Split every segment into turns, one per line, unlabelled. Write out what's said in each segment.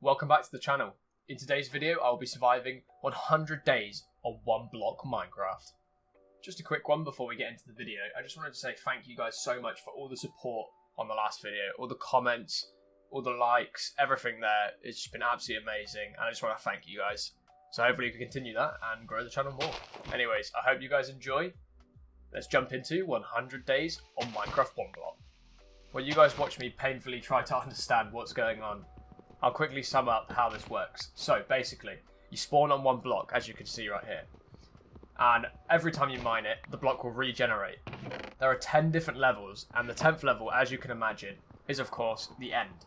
welcome back to the channel. In today's video, I'll be surviving 100 days on one block Minecraft. Just a quick one before we get into the video. I just wanted to say thank you guys so much for all the support on the last video, all the comments, all the likes, everything there. It's just been absolutely amazing, and I just want to thank you guys. So hopefully we can continue that and grow the channel more. Anyways, I hope you guys enjoy. Let's jump into 100 days on Minecraft one block. While you guys watch me painfully try to understand what's going on, I'll quickly sum up how this works. So basically, you spawn on one block, as you can see right here. And every time you mine it, the block will regenerate. There are 10 different levels, and the 10th level, as you can imagine, is of course the end.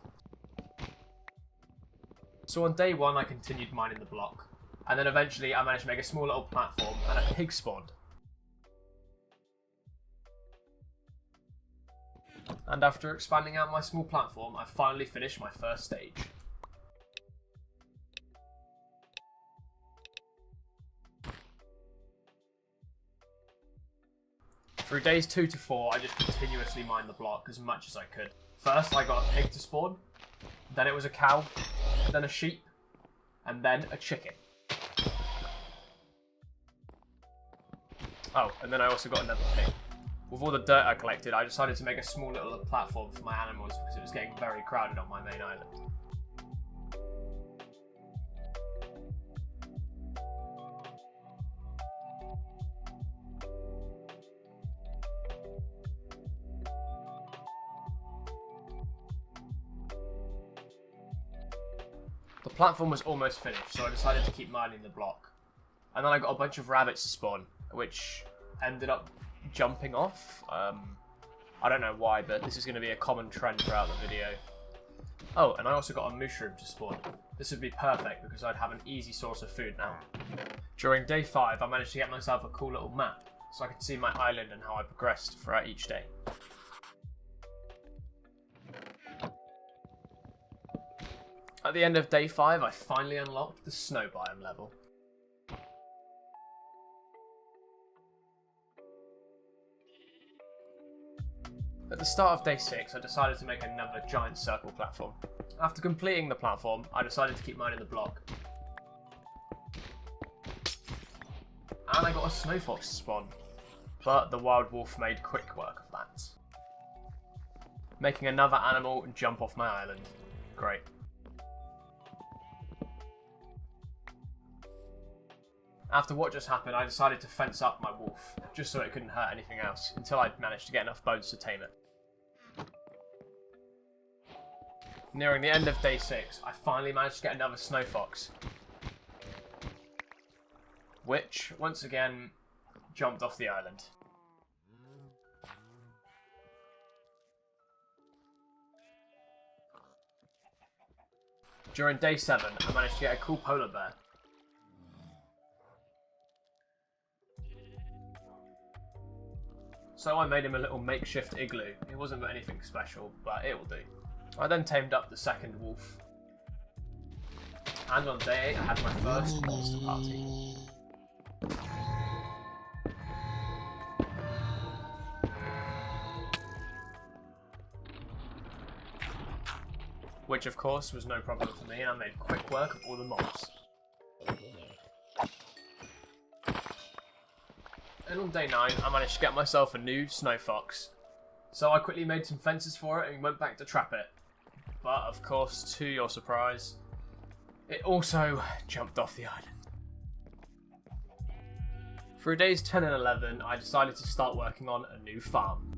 So on day 1 I continued mining the block, and then eventually I managed to make a small little platform and a pig spawned. And after expanding out my small platform, I finally finished my first stage. Through days 2 to 4, I just continuously mined the block as much as I could. First, I got a pig to spawn, then it was a cow, then a sheep, and then a chicken. Oh, and then I also got another pig. With all the dirt I collected, I decided to make a small little platform for my animals because it was getting very crowded on my main island. The platform was almost finished, so I decided to keep mining the block. And then I got a bunch of rabbits to spawn, which ended up jumping off. I don't know why, but this is going to be a common trend throughout the video. Oh, and I also got a mushroom to spawn. This would be perfect because I'd have an easy source of food now. During day 5, I managed to get myself a cool little map, so I could see my island and how I progressed throughout each day. At the end of day 5, I finally unlocked the snow biome level. At the start of day 6, I decided to make another giant circle platform. After completing the platform, I decided to keep mining the block. And I got a snow fox to spawn, but the wild wolf made quick work of that, making another animal jump off my island. Great. After what just happened, I decided to fence up my wolf, just so it couldn't hurt anything else, until I'd managed to get enough bones to tame it. Nearing the end of day 6, I finally managed to get another snow fox, which, once again, jumped off the island. During day 7, I managed to get a cool polar bear. So I made him a little makeshift igloo. It wasn't anything special, but it will do. I then tamed up the second wolf. And on day 8 I had my first monster party. Which of course was no problem for me, and I made quick work of all the mobs. And on day 9, I managed to get myself a new snow fox. So I quickly made some fences for it and went back to trap it. But of course, to your surprise, it also jumped off the island. Through days 10 and 11, I decided to start working on a new farm.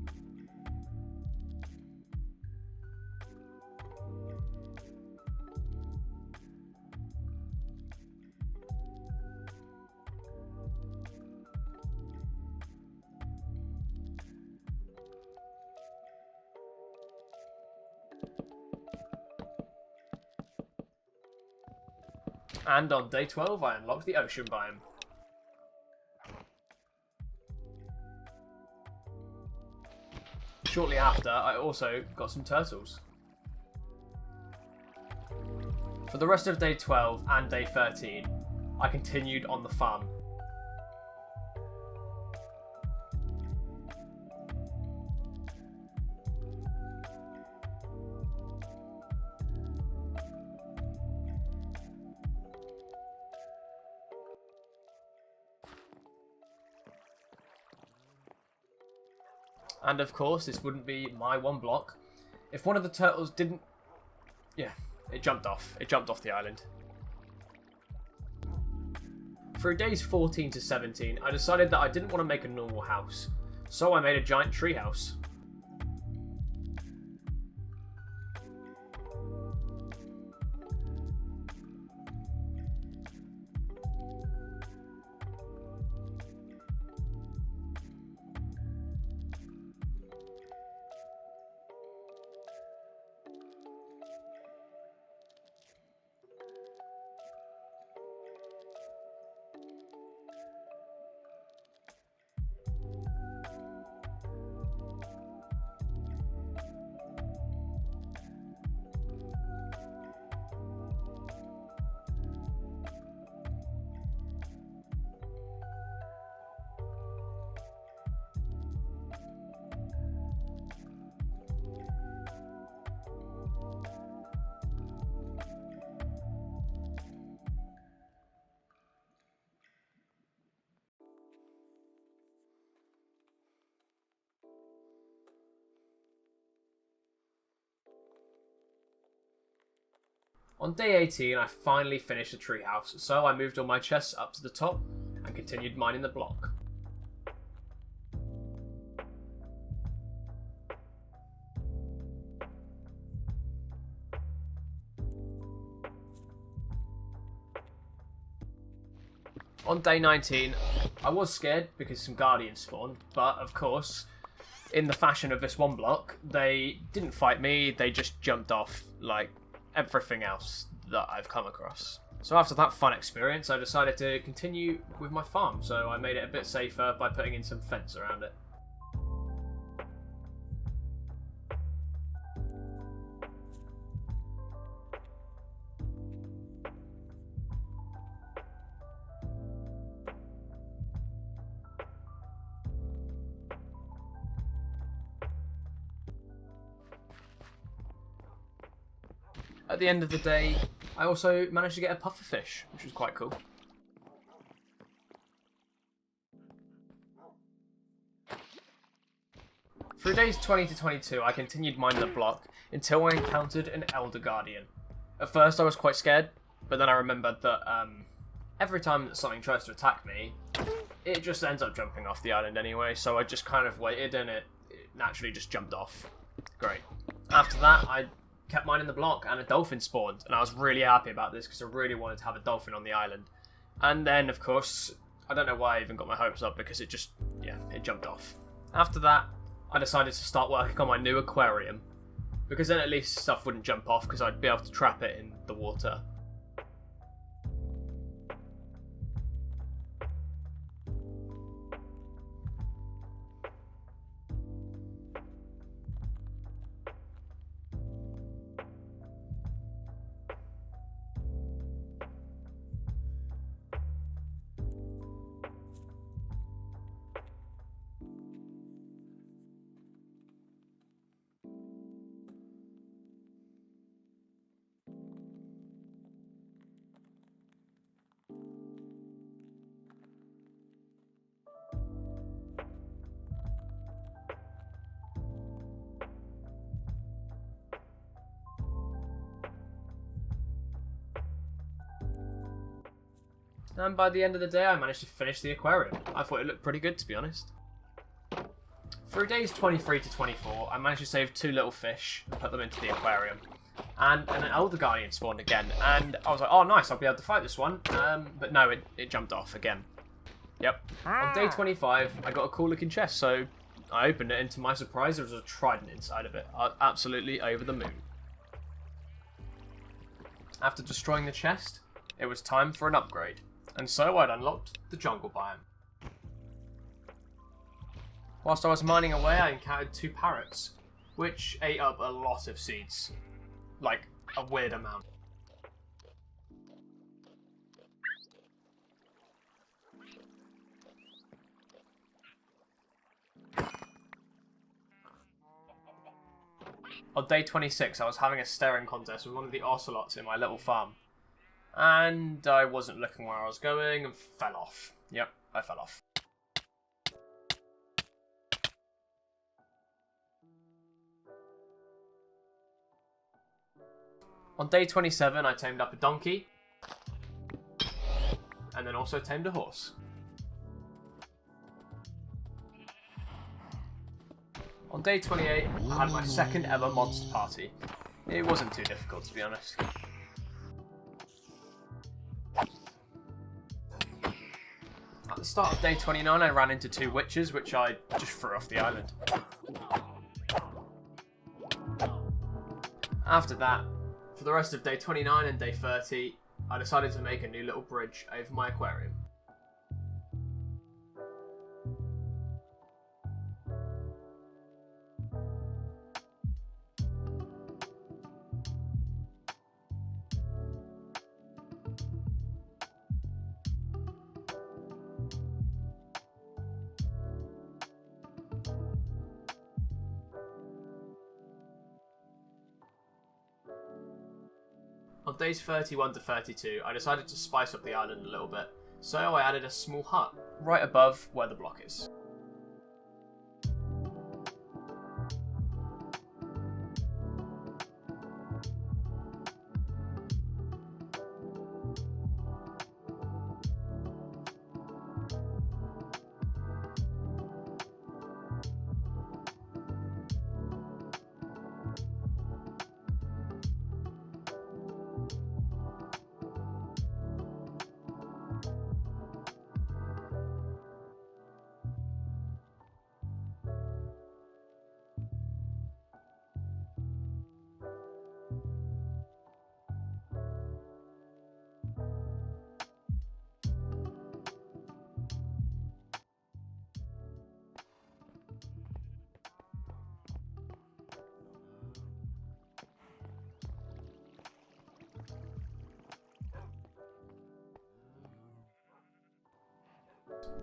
And on day 12, I unlocked the ocean biome. Shortly after, I also got some turtles. For the rest of day 12 and day 13, I continued on the farm. And of course, this wouldn't be my one block if one of the turtles didn't... Yeah, it jumped off. It jumped off the island. Through days 14 to 17, I decided that I didn't want to make a normal house, so I made a giant tree house. On day 18, I finally finished the treehouse, so I moved all my chests up to the top and continued mining the block. On day 19, I was scared because some guardians spawned, but of course, in the fashion of this one block, they didn't fight me, they just jumped off like everything else that I've come across. So after that fun experience, I decided to continue with my farm, so I made it a bit safer by putting in some fence around it. At the end of the day, I also managed to get a pufferfish, which was quite cool. Through days 20 to 22, I continued mining the block until I encountered an Elder Guardian. At first I was quite scared, but then I remembered that every time that something tries to attack me, it just ends up jumping off the island anyway, so I just kind of waited and it naturally just jumped off. Great. After that, I kept mining the block and a dolphin spawned, and I was really happy about this because I really wanted to have a dolphin on the island. And then, of course, I don't know why I even got my hopes up because it just, yeah, it jumped off. After that, I decided to start working on my new aquarium because then at least stuff wouldn't jump off because I'd be able to trap it in the water. And by the end of the day, I managed to finish the aquarium. I thought it looked pretty good, to be honest. Through days 23 to 24, I managed to save 2 little fish and put them into the aquarium. And an Elder Guardian spawned again, and I was like, oh nice, I'll be able to fight this one. But no, it jumped off again. Yep. On day 25, I got a cool looking chest, so I opened it, and to my surprise, there was a trident inside of it. I was absolutely over the moon. After destroying the chest, it was time for an upgrade. And so I'd unlocked the jungle biome. Whilst I was mining away, I encountered 2 parrots, which ate up a lot of seeds. Like, a weird amount. On day 26, I was having a staring contest with one of the ocelots in my little farm. And I wasn't looking where I was going and fell off. Yep, I fell off. On day 27 I tamed up a donkey, and then also tamed a horse. On day 28 I had my second ever monster party. It wasn't too difficult, to be honest. At the start of day 29 I ran into 2 witches, which I just threw off the island. After that, for the rest of day 29 and day 30, I decided to make a new little bridge over my aquarium. On days 31 to 32, I decided to spice up the island a little bit, so I added a small hut right above where the block is.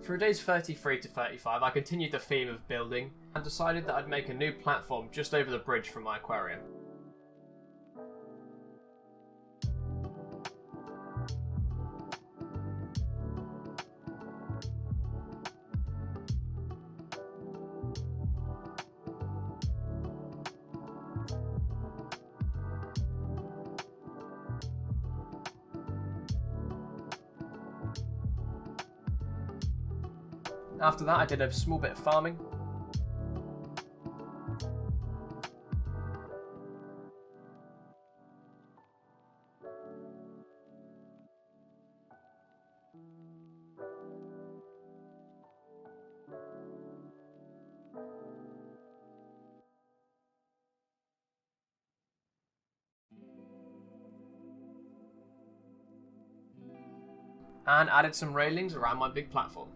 Through days 33 to 35, I continued the theme of building and decided that I'd make a new platform just over the bridge from my aquarium. After that, I did a small bit of farming. And added some railings around my big platform.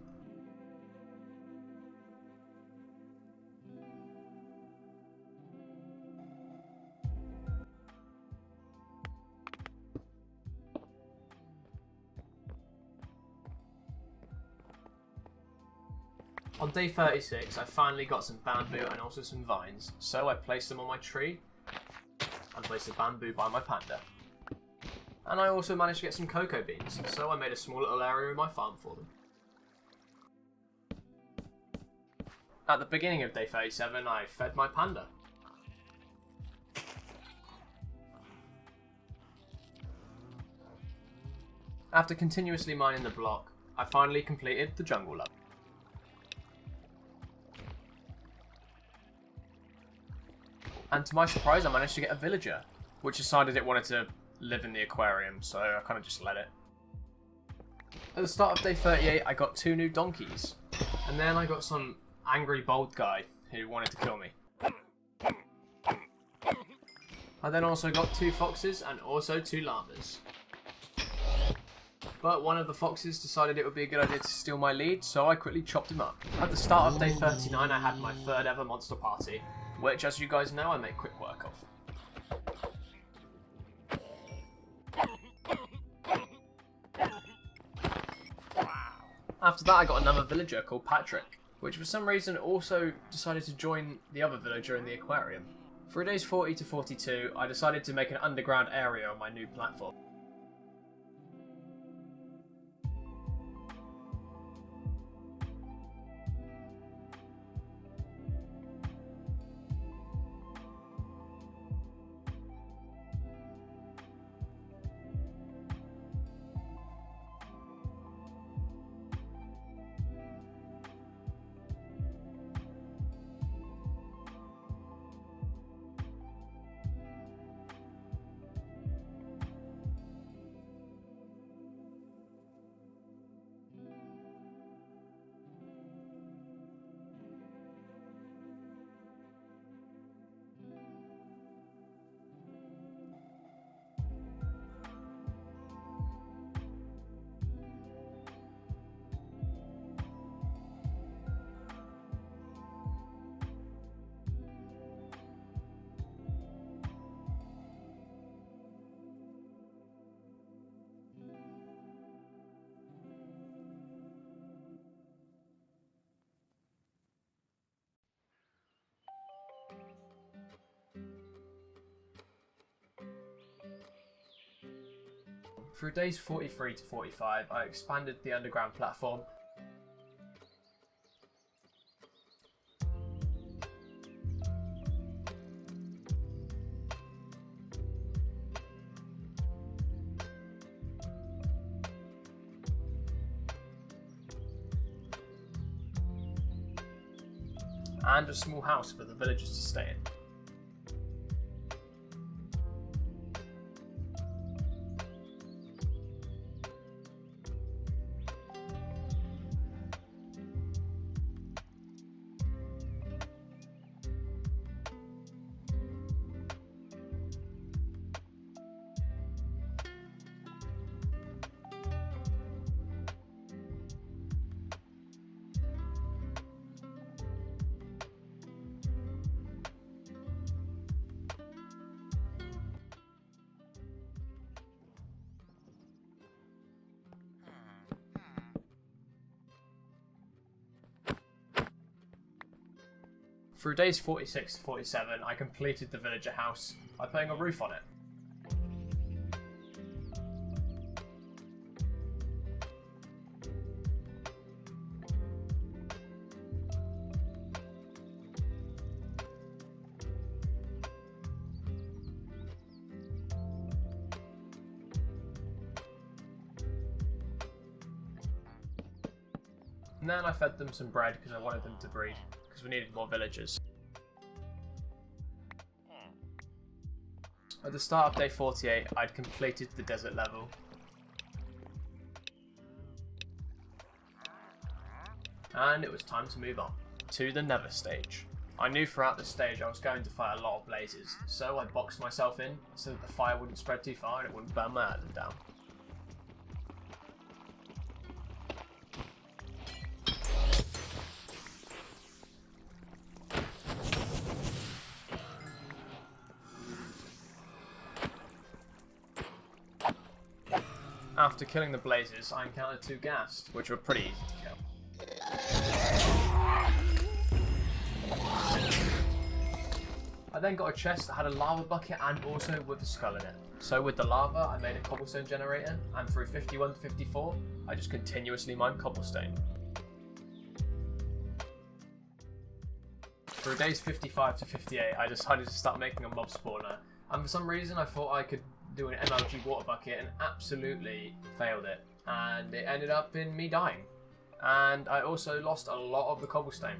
On day 36, I finally got some bamboo and also some vines, so I placed them on my tree and placed the bamboo by my panda. And I also managed to get some cocoa beans, so I made a small little area in my farm for them. At the beginning of day 37, I fed my panda. After continuously mining the block, I finally completed the jungle level. And to my surprise, I managed to get a villager, which decided it wanted to live in the aquarium, so I kind of just let it. At the start of day 38, I got 2 new donkeys, and then I got some angry bald guy who wanted to kill me. I then also got 2 foxes and also 2 llamas. But one of the foxes decided it would be a good idea to steal my lead, so I quickly chopped him up. At the start of day 39, I had my 3rd ever monster party, which, as you guys know, I make quick work of. After that, I got another villager called Patrick, which for some reason also decided to join the other villager in the aquarium. Through days 40 to 42, I decided to make an underground area on my new platform. Through days 43 to 45, I expanded the underground platform and a small house for the villagers to stay in. Through days 46 to 47, I completed the villager house by putting a roof on it. And then I fed them some bread because I wanted them to breed, because we needed more villagers. At the start of day 48, I'd completed the desert level. And it was time to move on to the Nether Stage. I knew throughout the stage I was going to fight a lot of blazes, so I boxed myself in so that the fire wouldn't spread too far and it wouldn't burn my island down. After killing the blazes, I encountered 2 ghasts, which were pretty easy to kill. I then got a chest that had a lava bucket and also with a skull in it. So with the lava, I made a cobblestone generator, and through 51 to 54, I just continuously mined cobblestone. Through days 55 to 58, I decided to start making a mob spawner, and for some reason I thought I could do an MLG water bucket and absolutely failed it, and it ended up in me dying. And I also lost a lot of the cobblestone.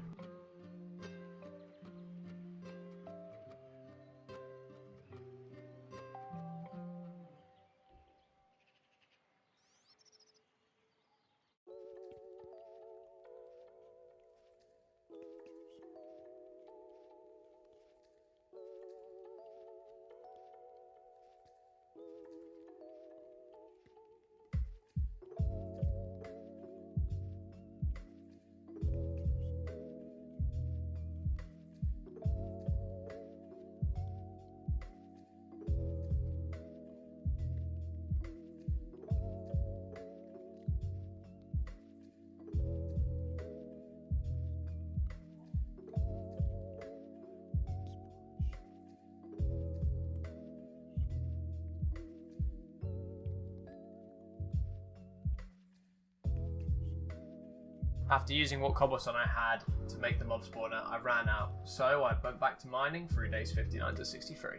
After using what cobblestone I had to make the mob spawner, I ran out, so I went back to mining through days 59 to 63.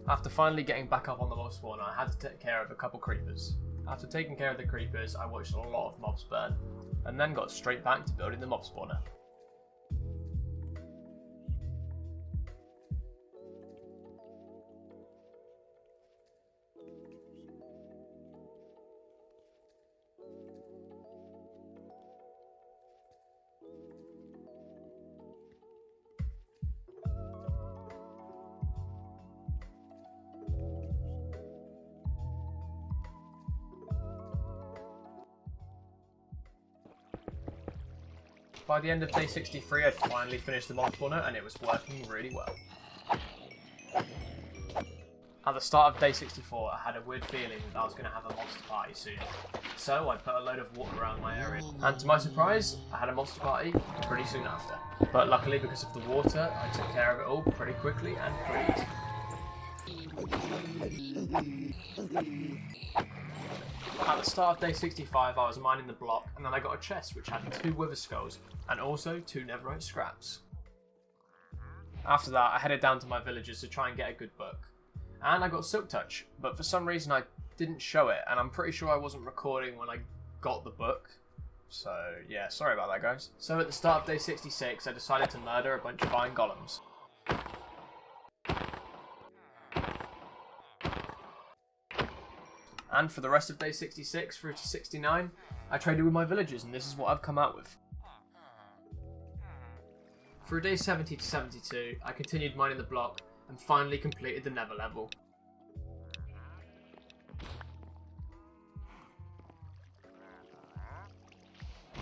After finally getting back up on the mob spawner, I had to take care of a couple creepers. After taking care of the creepers, I watched a lot of mobs burn, and then got straight back to building the mob spawner. By the end of day 63, I'd finally finished the mob spawner and it was working really well. At the start of day 64, I had a weird feeling that I was going to have a monster party soon. So I put a load of water around my area, and to my surprise, I had a monster party pretty soon after. But luckily, because of the water, I took care of it all pretty quickly and pretty easy. At the start of day 65 I was mining the block, and then I got a chest which had 2 wither skulls and also 2 netherite scraps. After that I headed down to my villagers to try and get a good book. And I got silk touch, but for some reason I didn't show it, and I'm pretty sure I wasn't recording when I got the book. So yeah, sorry about that guys. So at the start of day 66 I decided to murder a bunch of iron golems. And for the rest of day 66 through to 69, I traded with my villagers, and this is what I've come out with. Through day 70 to 72, I continued mining the block and finally completed the nether level.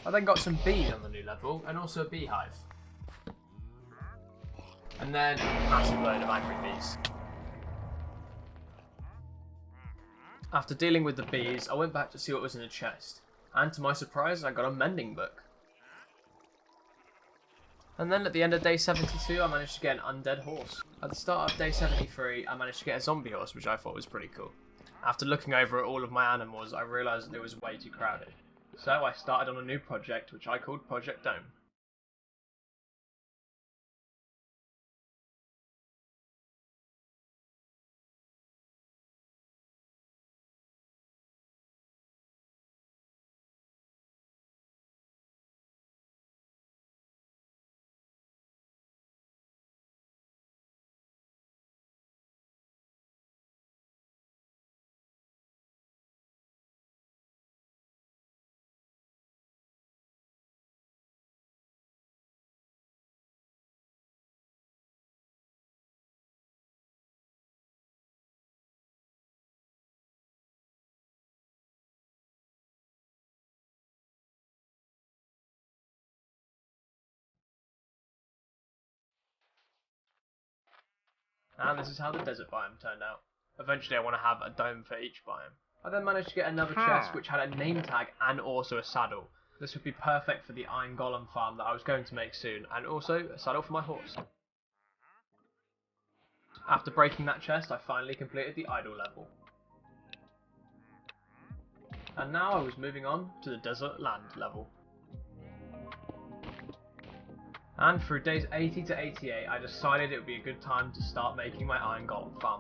I then got some bees on the new level and also a beehive. And then a massive load of angry bees. After dealing with the bees, I went back to see what was in the chest, and to my surprise I got a mending book. And then at the end of day 72 I managed to get an undead horse. At the start of day 73 I managed to get a zombie horse, which I thought was pretty cool. After looking over at all of my animals I realised that it was way too crowded. So I started on a new project which I called Project Dome. And this is how the desert biome turned out. Eventually I want to have a dome for each biome. I then managed to get another chest which had a name tag and also a saddle. This would be perfect for the iron golem farm that I was going to make soon, and also a saddle for my horse. After breaking that chest I finally completed the idle level. And now I was moving on to the desert land level. And through days 80 to 88 I decided it would be a good time to start making my iron golem farm.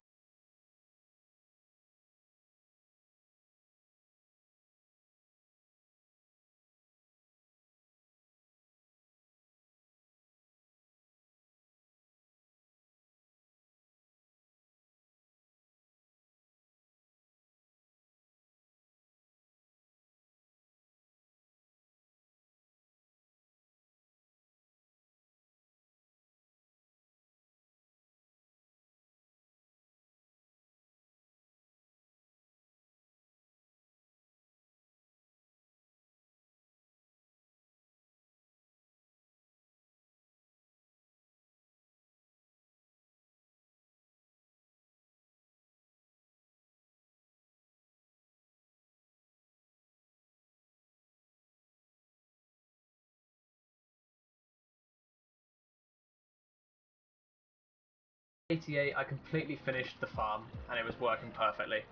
In 88 I completely finished the farm and it was working perfectly.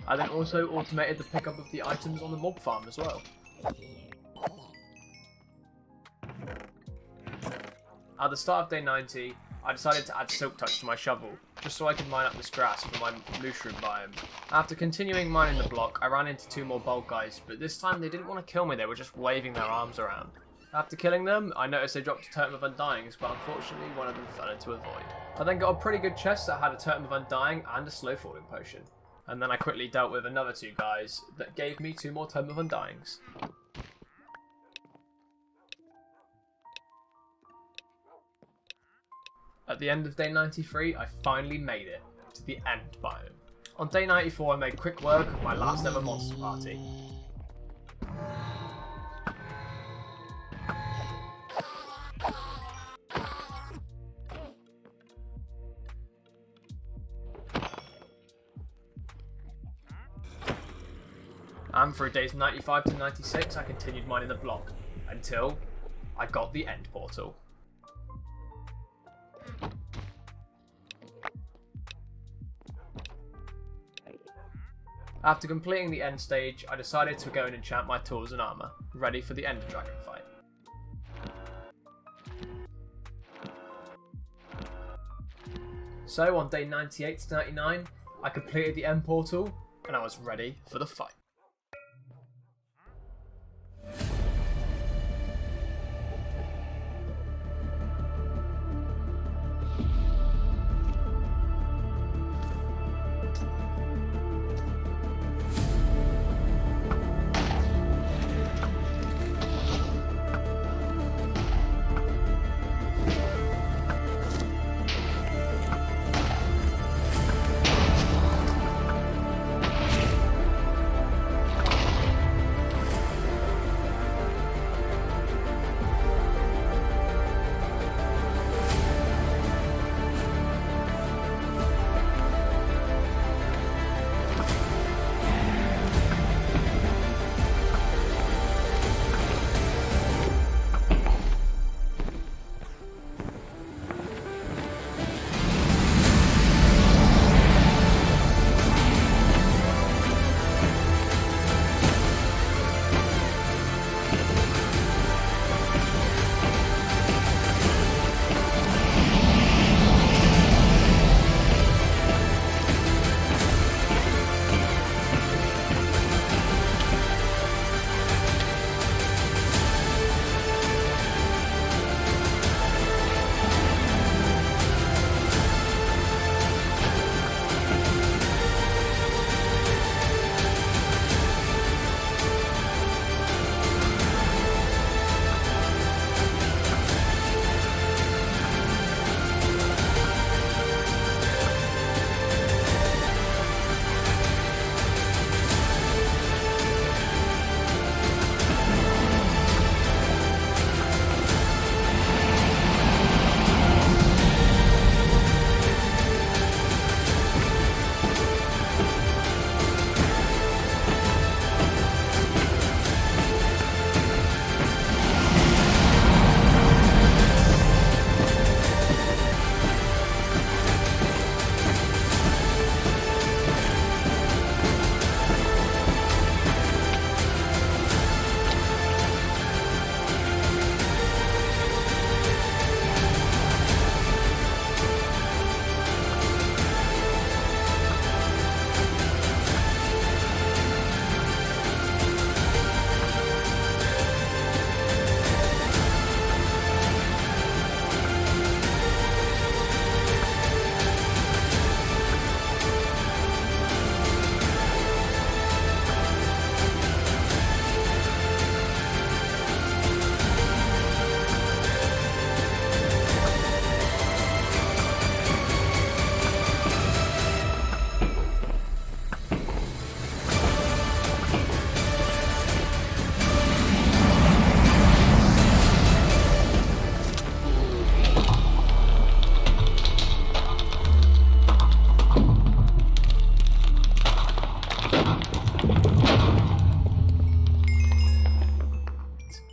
I then also automated the pickup of the items on the mob farm as well. At the start of day 90, I decided to add silk touch to my shovel, just so I could mine up this grass for my mushroom biome. After continuing mining the block, I ran into 2 more bulk guys, but this time they didn't want to kill me, they were just waving their arms around. After killing them, I noticed they dropped a Totem of Undyings, but unfortunately one of them fell into a void. I then got a pretty good chest that had a Totem of Undying and a slow falling potion. And then I quickly dealt with another 2 guys that gave me 2 more Totem of Undyings. At the end of day 93, I finally made it to the end biome. On day 94, I made quick work of my last ever monster party. And for days 95 to 96, I continued mining the block until I got the end portal. After completing the end stage, I decided to go and enchant my tools and armour, ready for the Ender Dragon fight. So on day 98 to 99, I completed the end portal, and I was ready for the fight.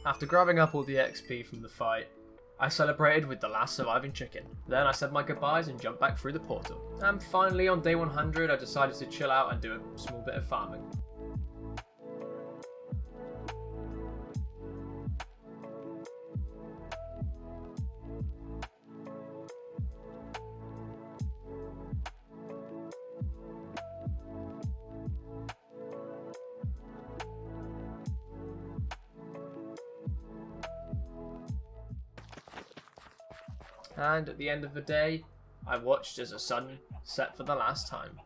After grabbing up all the XP from the fight, I celebrated with the last surviving chicken. Then I said my goodbyes and jumped back through the portal. And finally on day 100 I decided to chill out and do a small bit of farming. And at the end of the day, I watched as the sun set for the last time.